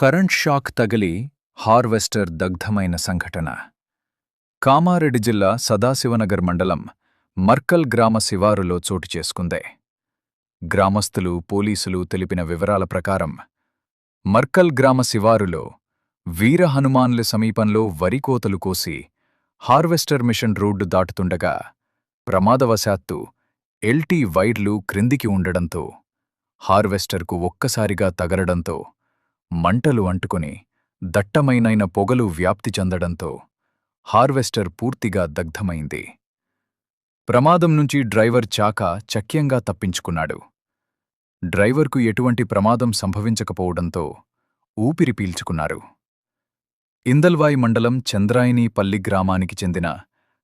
Current shock తగిలి harvester దగ్ధమైన సంఘటన. కామారెడ్డి జిల్లా సదాశివనగర్ మండలం మర్కల్ గ్రామ శివారులో చోటుచేసుకుందే. గ్రామస్తులు, పోలీసులు తెలిపిన వివరాల ప్రకారం మర్కల్ గ్రామ శివారులో వీర హనుమాన్ల సమీపంలో వరి కోతలు కోసి హార్వెస్టర్ మిషన్ రోడ్డు దాటుతుండగా ప్రమాదవశాత్తు ఎల్టీ వైర్లు క్రిందికి ఉండడంతో హార్వెస్టర్కు ఒక్కసారిగా తగలడంతో మంటలు అంటుకుని దట్టమైనైన పొగలు వ్యాప్తి చెందడంతో హార్వెస్టర్ పూర్తిగా దగ్ధమైంది. ప్రమాదం నుంచి డ్రైవర్ చాకా చక్యంగా తప్పించుకున్నాడు. డ్రైవర్కు ఎటువంటి ప్రమాదం సంభవించకపోవడంతో ఊపిరి పీల్చుకున్నారు. ఇందల్వాయి మండలం చంద్రాయనీపల్లి గ్రామానికి చెందిన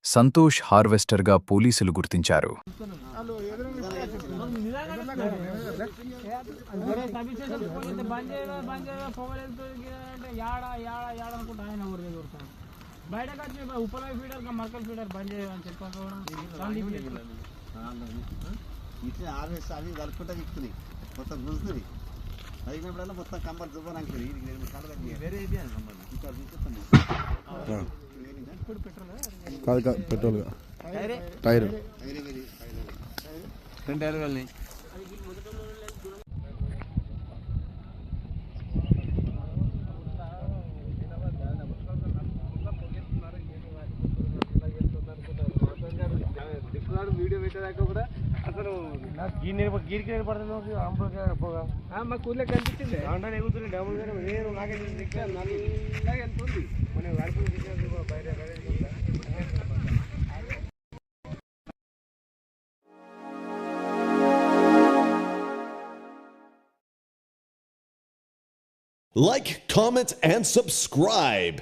సంతోష్ హార్వెస్టర్గా పోలీసులు గుర్తించారు. బయటకు వచ్చి ఉప్పల ఫీడర్ మర్కల్ ఫీడర్ బంద్ చేయమని ఇట్లా ఆర్ఎస్ అవి కలుపుకుంటా తిప్పుతుంది మొత్తం గుంజుతుంది అయినప్పుడల్లా మొత్తం కంబర్ దుబ్బనాంకుతుంది వేరే పెట్రోల్ టైర్ రెండు టైర్ వెళ్ళి వీడియో పెట్టేదాకా కూడా అసలు గీరికి పడుతుంది మా కూర్లో కనిపించింది అంటే ఎగుతుంది డబుల్ గారు నేను నాకే నల్లగా వెళ్తుంది మనం బయట Like, comment, and subscribe.